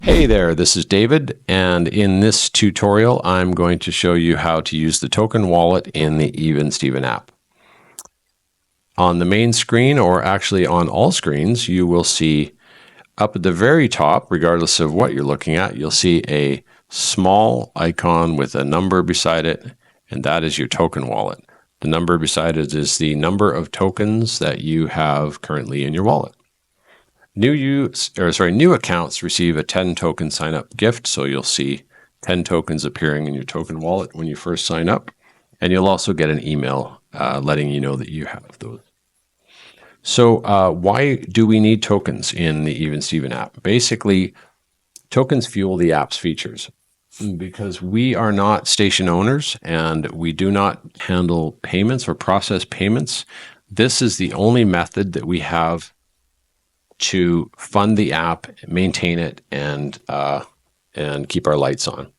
Hey there, this is David, and in this tutorial, I'm going to show you how to use the token wallet in the EVnSteven app. On the main screen, or actually on all screens, you will see up at the very top, regardless of what you're looking at, you'll see a small icon with a number beside it, and that is your token wallet. The number beside it is the number of tokens that you have currently in your wallet. New accounts receive a 10 token sign up gift. So you'll see 10 tokens appearing in your token wallet when you first sign up. And you'll also get an email letting you know that you have those. So why do we need tokens in the EVnSteven app? Basically, tokens fuel the app's features because we are not station owners and we do not handle payments or process payments. This is the only method that we have to fund the app, maintain it, and keep our lights on.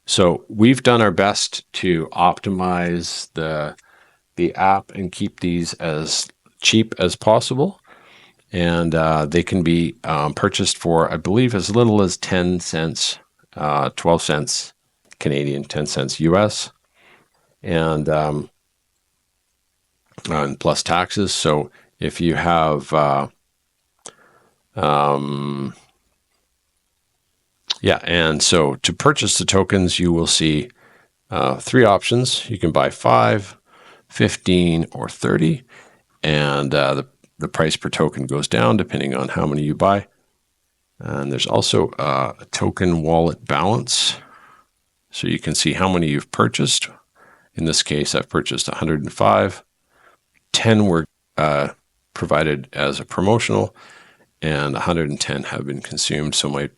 So we've done our best to optimize the app and keep these as cheap as possible. And they can be purchased for, I believe, as little as 10 cents, 12 cents Canadian, 10 cents US, and plus taxes. So if you have and so to purchase the tokens, you will see three options. You can buy 5, 15, or 30, and the price per token goes down depending on how many you buy. And there's also a token wallet balance, so you can see how many you've purchased. In this case, I've purchased 105. 10 were provided as a promotional, and 110 have been consumed, so my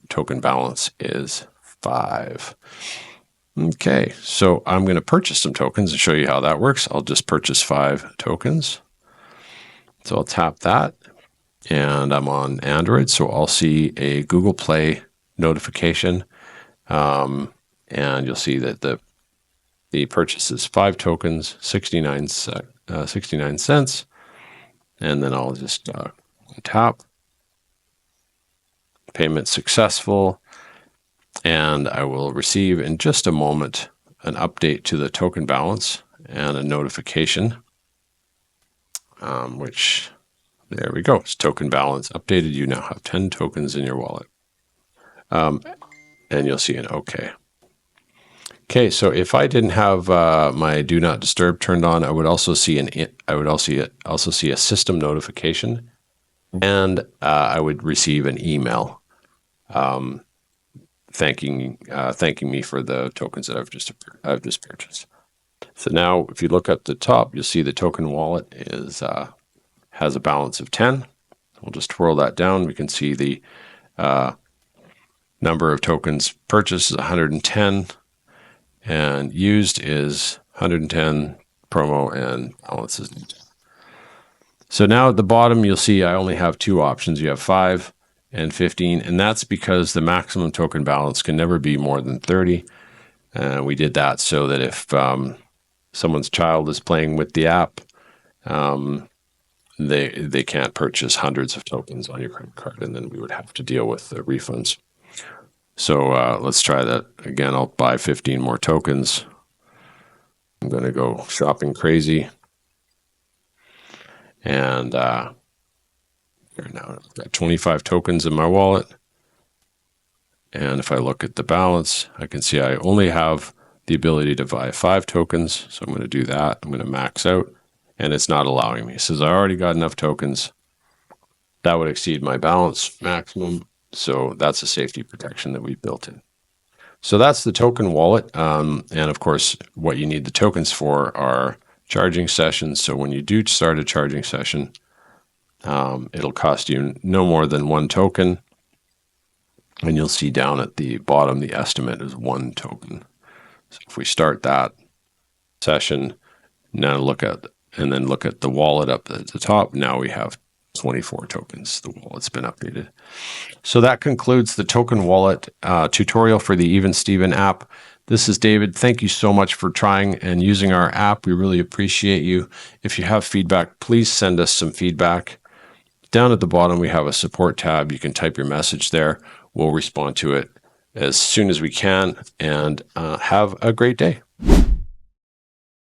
token balance is 5. Okay, so I'm going to purchase some tokens and show you how that works. I'll just purchase 5 tokens. So I'll tap that, and I'm on Android, so I'll see a Google Play notification, and you'll see that the purchase is 5 tokens, 69 cents, and then I'll just tap payment successful, and I will receive in just a moment an update to the token balance and a notification, which there we go. It's token balance updated. You now have 10 tokens in your wallet, and you'll see an OK. Okay, so if I didn't have my Do Not Disturb turned on, I would also see a system notification. And I would receive an email thanking me for the tokens that I've just purchased. So now, if you look at the top, you'll see the token wallet has a balance of 10. We'll just twirl that down. We can see the number of tokens purchased is 110, and used is 110. Promo and balance is 10. So now at the bottom, you'll see I only have 2 options. You have 5 and 15, and that's because the maximum token balance can never be more than 30. We did that so that if someone's child is playing with the app, they can't purchase hundreds of tokens on your credit card, and then we would have to deal with the refunds. So let's try that again. I'll buy 15 more tokens. I'm going to go shopping crazy. And here now I've got 25 tokens in my wallet. And if I look at the balance, I can see I only have the ability to buy 5 tokens. So I'm going to do that. I'm going to max out, and it's not allowing me. It says I already got enough tokens. That would exceed my balance maximum. So that's a safety protection that we built in. So that's the token wallet. And of course, what you need the tokens for are charging sessions. So when you do start a charging session, it'll cost you no more than 1 token. And you'll see down at the bottom, the estimate is 1 token. So if we start that session, now look at the wallet up at the top. Now we have 24 tokens. The wallet's been updated. So that concludes the token wallet tutorial for the EVnSteven app. This is David. Thank you so much for trying and using our app. We really appreciate you. If you have feedback, please send us some feedback. Down at the bottom, we have a support tab. You can type your message there. We'll respond to it as soon as we can, and have a great day.